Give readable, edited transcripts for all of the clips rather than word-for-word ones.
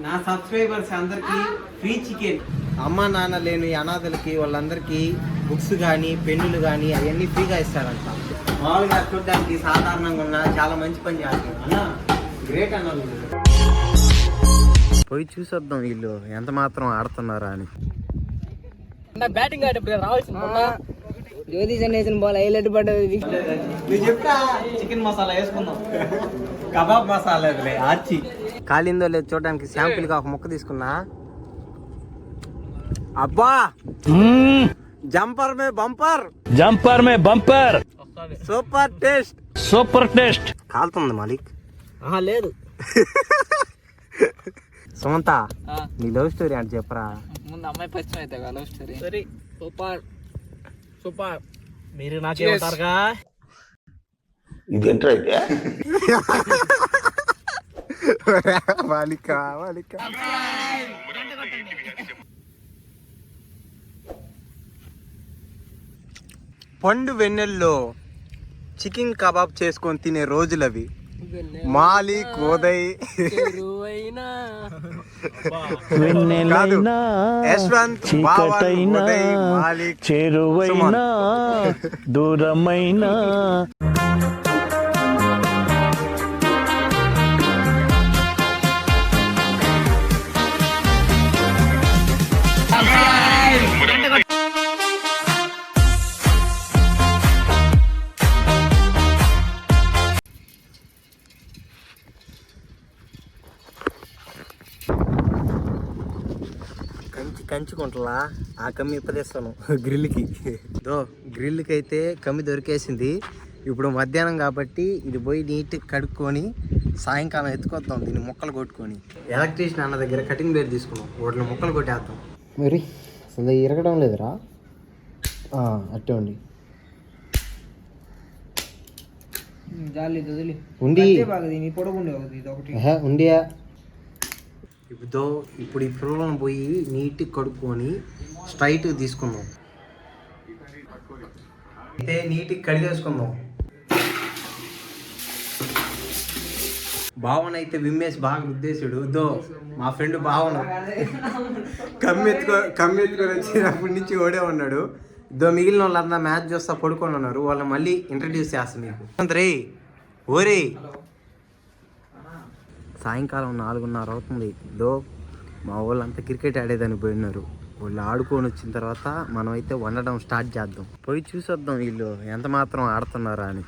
నా సబ్స్క్రైబర్స్ అందరికి free chicken. అమ్మ నాన్న లేని అనాథలకి వాళ్ళందరికీ బుక్స్ కానీ పెన్నులు కానీ అవన్నీ ఫ్రీగా ఇస్తారంట. మామూలుగా చూడడానికి సాధారణంగా ఉన్న చాలా మంచి పని చేస్తారు అన్న. గ్రేట్ అన్న. పోయి చూసొద్దాం వీళ్ళు ఎంత మాత్రం ఆడుతున్నారా అని. బ్యాటింగ్ ఆడేప్పుడు రావాల్సిన జ్యోతి జనరేషన్ బాల్ హైలైట్ పడ్డది. నువ్వు చెప్తా చికెన్ మసాలా వేసుకుందాం. కబాబ్ మసాలా ఆర్చి కాలిందో లేదు చూడడానికి శాంపిల్ గా ఒక ముక్క తీసుకున్నా. అబ్బా జంపర్ మే బంపర్, జంపర్ మే bumper, super taste, super taste. కాలుతుంది మాలిక్. లేదు సుమంత నీ లవ్ స్టోరీ అంటే చెప్పరా. ముందు అమ్మాయి పరిచయం అయితే లవ్ స్టోరీ. Super super. మీరు నాకేమంటారుగా? ఇదేంట్రా అయితే మాలిక మాలిక. పండు వెన్నెల్లో చికెన్ కబాబ్ చేసుకొని తినే రోజులవి. మాలిక్ ఉదయ్ యశ్వంత్ ఉదయ్ మాలిక్ చేరువైనా దూరమైనా కంచుకుంటలా ఆ కమ్మి ఇప్పదేస్తాను గ్రిల్కి. గ్రిల్కి అయితే కమ్మి దొరికేసింది. ఇప్పుడు మధ్యాహ్నం కాబట్టి ఇది పోయి నీట్గా కడుక్కొని సాయంకాలం ఎత్తుకొద్దాం దీన్ని ముక్కలు కొట్టుకొని. ఎలక్ట్రీషియన్ అన్న దగ్గర కటింగ్ బ్లేడ్ తీసుకున్నాం, వాటిని ముక్కలు కొట్టేద్దాం. మరి అసలు ఇరగడం లేదురా. అట్టే ఉండి ఉండియా. ఇప్పుడు ఈ పురుగులను పోయి నీట్గా కడుక్కొని స్ట్రైట్ తీసుకుందాం. అయితే నీట్గా కడిగేసుకుందాం. భావన అయితే విమ్మేసి బాగా ఉద్దేశుడు. మా ఫ్రెండ్ భావన కమ్మెత్తుకొని వచ్చినప్పటి నుంచి ఓడే ఉన్నాడు. మిగిలిన వాళ్ళంతా మ్యాచ్ చూస్తా పడుకొని ఉన్నారు. వాళ్ళని మళ్ళీ ఇంట్రడ్యూస్ చేస్తాను మీకు. రే ఓరే సాయంకాలం 4:30 అవుతుంది. మా వాళ్ళంతా క్రికెట్ ఆడేదని పోయినారు. వాళ్ళు ఆడుకొని వచ్చిన తర్వాత మనం అయితే వండడం స్టార్ట్ చేద్దాం. పోయి చూసొద్దాం వీళ్ళు ఎంత మాత్రం ఆడుతున్నారా అని.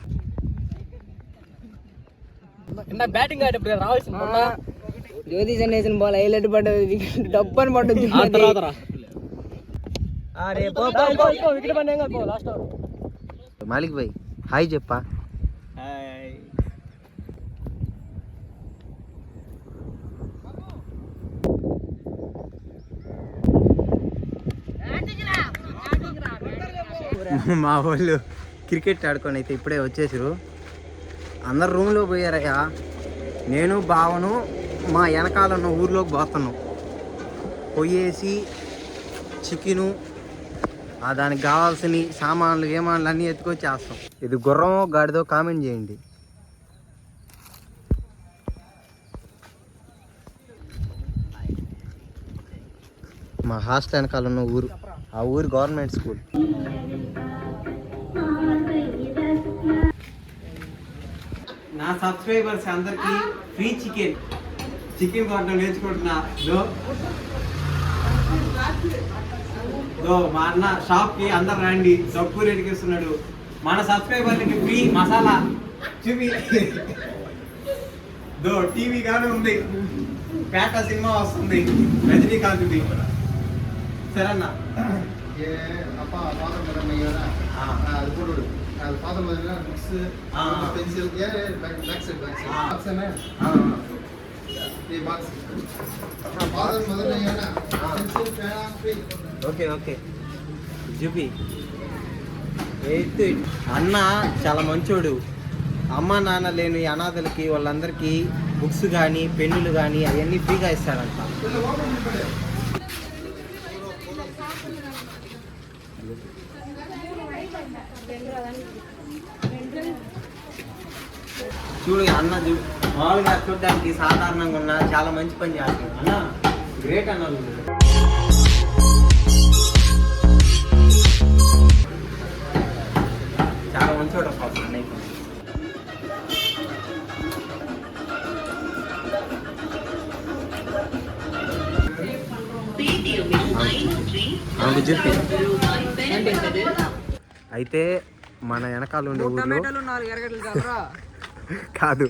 బ్యాటింగ్ ఆడేప్పుడు రావాల్సిన జ్యోతి జనరేషన్ బాల్ హైలైట్ పడ్డది. డబ్బు అని పడ్డది. మాలిక్ భాయ్ హాయ్ చెప్పా. మా వాళ్ళు క్రికెట్ ఆడుకొని అయితే ఇప్పుడే వచ్చేసారు. అందరు రూమ్లో పోయారయ్యా. నేను బావను మా వెనకాల ఉన్న ఊర్లోకి పోతున్నాం. పోయేసి చికెను దానికి కావాల్సిన సామాన్లు ఏమాన్లు అన్నీ ఎత్తుకొచ్చేస్తాం. ఇది గుర్రమో గాడిదో కామెంట్ చేయండి. మా హాస్టల్ వెనకాల ఉన్న ఊరు, ఆ ఊరు గవర్నమెంట్ స్కూల్. నా సబ్స్క్రైబర్స్ అందరికి ఫ్రీ చికెన్ కొట్టడం నేర్చుకుంటున్నా. మా అన్న షాప్కి అందరు రండి, తక్కువ రేటుకి ఇస్తున్నాడు. మన సబ్స్క్రైబర్లకి ఫ్రీ మసాలా చూపి. టీవీ కానీ ఉంది, పేట సినిమా వస్తుంది రజనీకాంత్ది. సరేనా ఓకే ఓకే చూపి. అన్న చాలా మంచోడు. అమ్మ నాన్న లేని అనాథలకి వాళ్ళందరికీ బుక్స్ కానీ పెన్నులు కానీ అవన్నీ ఫ్రీగా ఇస్తారంట. చూడు అన్న చూడు, మామూలుగా చూడడానికి సాధారణంగా ఉన్న చాలా మంచి పని చేస్తాడు అన్న. గ్రేట్ అన్న నువ్వు. చాలా మంచోడు పాపం అన్నయ్య. చెప్పి అయితే మన వెనకాల ఉండే ఊర్లో టమాటాలు 4 ఎరగడ్లు చాలరా? కాదు,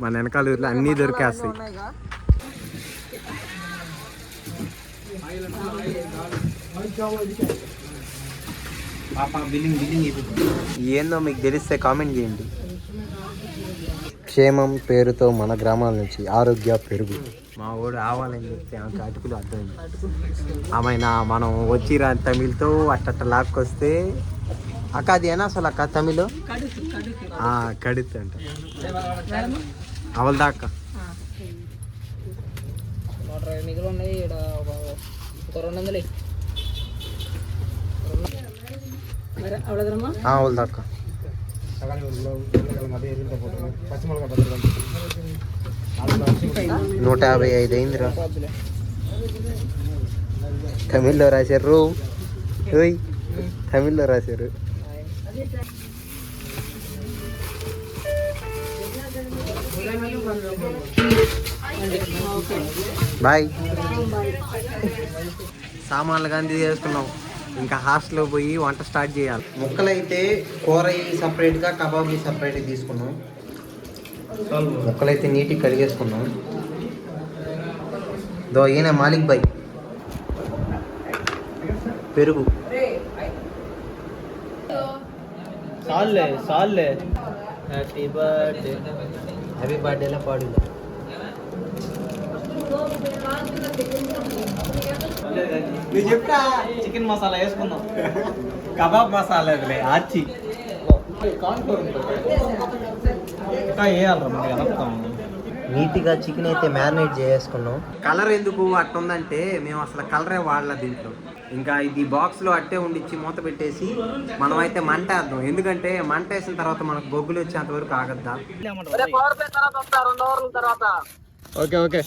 మన వెనకాల ఊర్లో అన్నీ దొరికేస్తాయి. ఏందో మీకు తెలిస్తే కామెంట్ చేయండి. క్షేమం పేరుతో మన గ్రామాల నుంచి ఆరోగ్య పెరుగు. మా వాడు ఆవాలని చెప్తే ఆమె అటుకులు అర్థమైంది. ఆమెనా మనం వచ్చి రాని తమిళ్తో అట్ట లాక్కొస్తే అక్క అది ఏనా అసలు అక్క తమిళ్ కడుతు అంట అవల్దా అక్క. 120 మిగులు ఉన్నాయి. ఇక్కడ ఒక 200 అవల్దా అక్క. 155 అయిందిరా. తమిళ్లో రాశారు, తమిళ్లో రాశారు. బాయ్. సామాన్లు గాంధీ చేసుకున్నాం. ఇంకా హాస్టల్లో పోయి వంట స్టార్ట్ చేయాలి. ముక్కలైతే కూర సపరేట్గా, కబాబీ సపరేట్గా తీసుకున్నాం. ముక్కలైతే నీట్గా కడిగేసుకున్నాం. ఈయన మాలిక్ బాయ్. పెరుగు సాల్లే హ్యాపీ బర్త్డే. హ్యాపీ బర్త్డేలా పాడు. నువ్వు చెప్తా. చికెన్ మసాలా వేసుకుందాం. కబాబ్ మసాలా ఆచి నీట్గా చికెన్ అయితే మ్యారినేట్ చేసుకున్నాం. కలర్ ఎందుకు అట్టుందంటే మేము అసలు కలరే వాడలేదు దీంట్లో. ఇంకా ఇది బాక్స్లో అట్టే ఉండిచ్చి మూత పెట్టేసి మనం అయితే మంట వేద్దాం. ఎందుకంటే మంట వేసిన తర్వాత మనకు బొగ్గులు వచ్చేంత వరకు ఆగద్దా. ఓకే ఓకే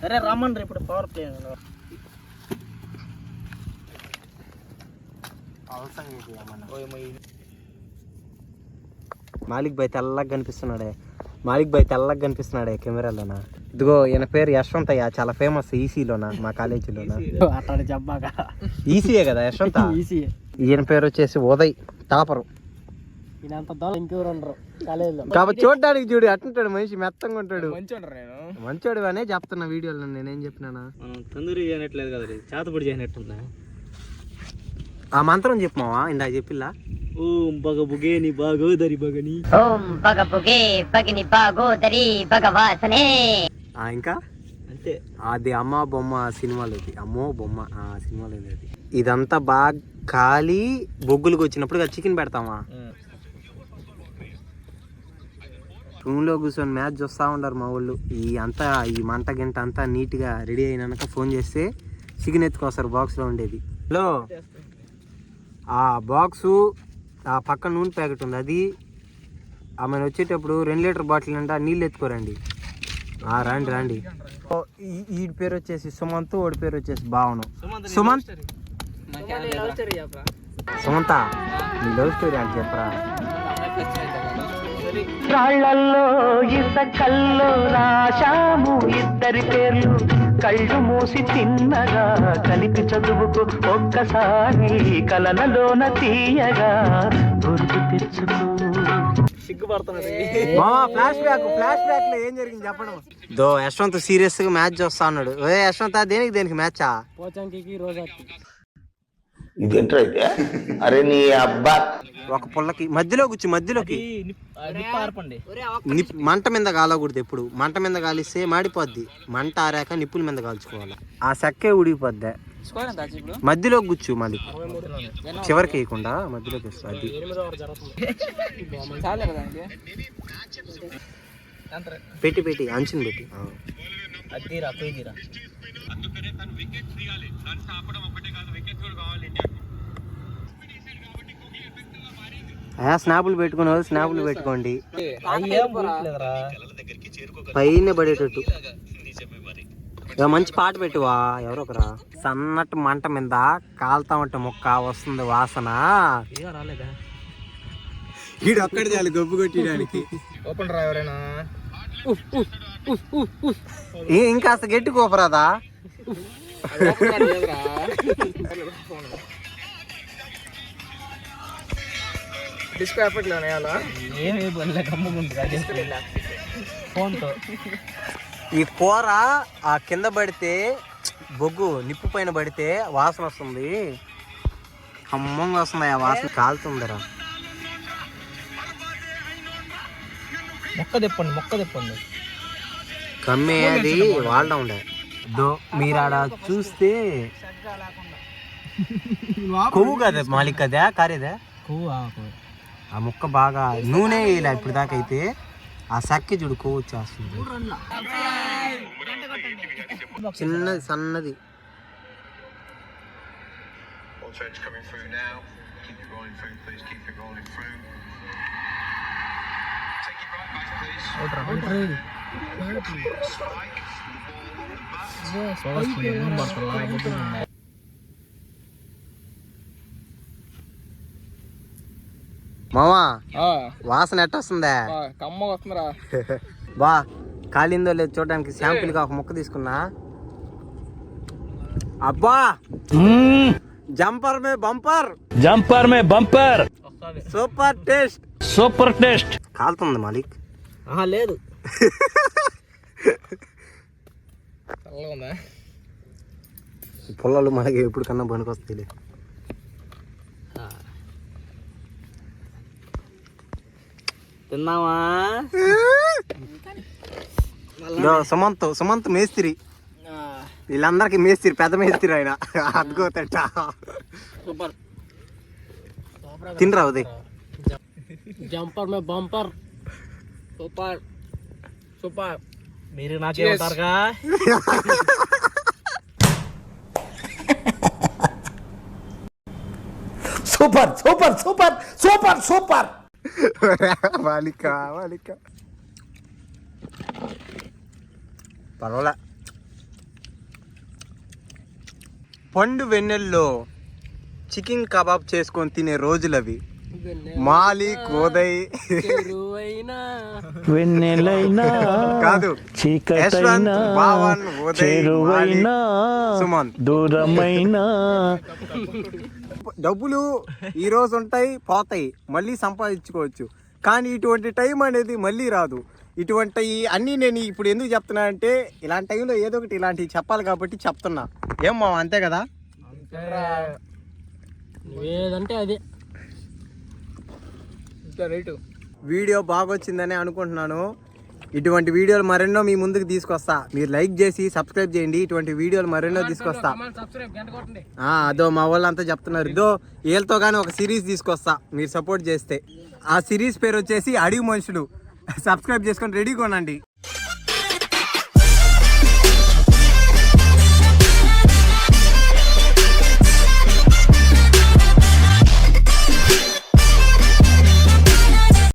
సరే రమ్మని ఇప్పుడు పవర్ ప్లే. మాలిక్ భాయ్ తెల్లగా కనిపిస్తున్నాడే కెమెరాలోనా. ఇదిగో ఈయన పేరు యశ్వంతయ్య, చాలా ఫేమస్ ఈసీలోనా, మా కాలేజీలోనా. ఈసీయే కదా యశ్వంత. ఈయన పేరు వచ్చేసి ఉదయ్, టాపరు. కాబట్టి చూడడానికి చూడు అట్టుంటాడు మనిషి, మెత్తంగా ఉంటాడు. మంచోడు అనే చెప్తున్నా వీడియోలో. నేనేం చెప్పినానా? తందూరి చేయనట్లేదు కదా, చేతపడి చేయనట్టుందా? ఆ మంత్రం చెప్పమావా, ఇందాక చెప్పిల్లా. ఓం బగబుగేని బాగోదరి బగని, ఓం బగబుగే బగని బాగోదరి భగవాసనే. ఇంకా అంతే. అది అమ్మ బొమ్మ సినిమాలో, అమ్మో బొమ్మ సినిమాలో. అది ఇదంతా బాగా కాలి బొగ్గులకు వచ్చినప్పుడు చికెన్ పెడతామా. రూమ్లో కూర్చొని మ్యాచ్ చూస్తూ ఉంటారు మా వాళ్ళు. ఈ మంట గింట అంతా నీట్గా రెడీ అయినాక ఫోన్ చేస్తే చికెన్ ఎత్తుకొస్తారు బాక్స్లో ఉండేది. హలో, ఆ బాక్సు ఆ పక్క నూనె ప్యాకెట్ ఉంది, అది ఆమెను వచ్చేటప్పుడు 2 లీటర్ బాటిల్ అంట నీళ్ళు ఎత్తుకోరండి. రండి. ఈ పేరు వచ్చేసి సుమంత్, వాడి పేరు వచ్చేసి భావన. సుమంత, నీ లవ్ స్టోరీ అంటే చెప్పరా. రాళ్లల్లో ఇసకల్లో రాశాము ఇద్దరి పేర్లు, కళ్ళు మూసి చిన్నగా కలిపి చదువుకు ఒక్కసారి కలనలోన తీయగా గుర్తు తెచ్చుకో. ఫ్లాష్ బ్యాక్ లో ఏం జరిగింది చెప్పడం. యశ్వంత్ సీరియస్ గా మ్యాచ్ చూస్తా ఉన్నాడు. యశ్వంత్ దేనికి మ్యాచా? ఇదేంటైతే అరే నీ అబ్బా. ఒక పుల్లకి మధ్యలోకి మంట మీద కాలకూడదు. ఎప్పుడు మంట మీద కాలిస్తే మాడిపోద్ది. మంట ఆరాక నిప్పుల మీద కాల్చుకోవాలి. ఆ సెక్కే ఉడిగిపోద్ది. మధ్యలో గుచ్చు, మళ్ళీ చివరికి వేయకుండా మధ్యలోకి వస్తుంది. పెట్టి అంచుని పెట్టి స్నాపులు పెట్టుకునే వాళ్ళు స్నాపులు పెట్టుకోండి, పైన పడేటట్టు. ఇక మంచి పాట పెట్టువా, ఎవరో ఒకరా. సన్నట్టు మంట మీద కాలుతా ఉంటే ముక్క వస్తుంది వాసన. రాలేదా వీడు ఒక్కడి చాలు గొప్ప కొట్టడానికి. ఓపెన్ రా ఎవరైనా. ఇంకాస్త గట్టి కోపరాదా. డిస్కో ఎఫెక్ట్ అలా ఏమి గమ్ముకుంటుంది ఫోన్తో. ఈ కూర ఆ కింద పడితే బొగ్గు నిప్పు పైన పడితే వాసన వస్తుంది, ఖమ్మంగా వస్తుంది. ఆ వాసన కాలుతుందిరా. మొక్క తిప్పండి. కమ్మే అది వాళ్ళ ఉండే మీరు ఆడ చూస్తే కొవ్వు కదా మాలిక్, కదా కారేదా ఆ ముక్క బాగా నూనె ఇలా ఇప్పుడు దాకా అయితే ఆ సక్కి చూడు కొవ్వు వచ్చేస్తుంది. చిన్నది సన్నది. మామా వాసన ఎట్టొస్తుందా? కమ్మగా వస్తుందిరా. బా కాలిందో లేదు చూడడానికి శాంపుల్ గా ఒక ముక్క తీసుకున్నా. అబ్బా జంపర్ మే బంపర్ సూపర్ టేస్ట్. కాలుతుంది మాలిక్. లేదు పొలాలు మనకి ఎప్పుడు కన్నా పనికొస్తాయి. తిన్నావా? సుమంత్ మేస్త్రి, వీళ్ళందరికి మేస్త్రి, పెద్ద మేస్త్రి ఆయన. అద్దుకోతట తినరా ఉదయ్. జంపర్ మే బంపర్ సూపర్. మీరు నాకేమంటారుగా? సూపర్ వాలిక పర్వాలే. పండు వెన్నెల్లో చికెన్ కబాబ్ చేసుకొని తినే రోజులు అవి. మాలిక్ ఉదయ్ కాదు, యశ్వంత్, భావన్, ఉదయ్, మాలిక్, సుమంత్. డబ్బులు ఈ రోజు ఉంటాయి, పోతాయి, మళ్ళీ సంపాదించుకోవచ్చు. కానీ ఇటువంటి టైం అనేది మళ్ళీ రాదు. ఇటువంటి అన్నీ నేను ఇప్పుడు ఎందుకు చెప్తున్నా అంటే, ఇలాంటి టైంలో ఏదో ఒకటి ఇలాంటివి చెప్పాలి కాబట్టి చెప్తున్నా. ఏం మామ, అంతే కదా? ఏదంటే అది రైటు. వీడియో బాగా వచ్చిందని అనుకుంటున్నాను. ఇటువంటి వీడియోలు మరెన్నో మీ ముందుకు తీసుకొస్తా. మీరు లైక్ చేసి సబ్స్క్రైబ్ చేయండి. ఇటువంటి వీడియోలు మరెన్నో తీసుకొస్తా. అదో మా వాళ్ళంతా చెప్తున్నారు, ఇదో వీళ్ళతో కానీ ఒక సిరీస్ తీసుకొస్తా మీరు సపోర్ట్ చేస్తే. ఆ సిరీస్ పేరు వచ్చేసి అడవి మనుషులు. సబ్స్క్రైబ్ చేసుకొని రెడీగా ఉండండి.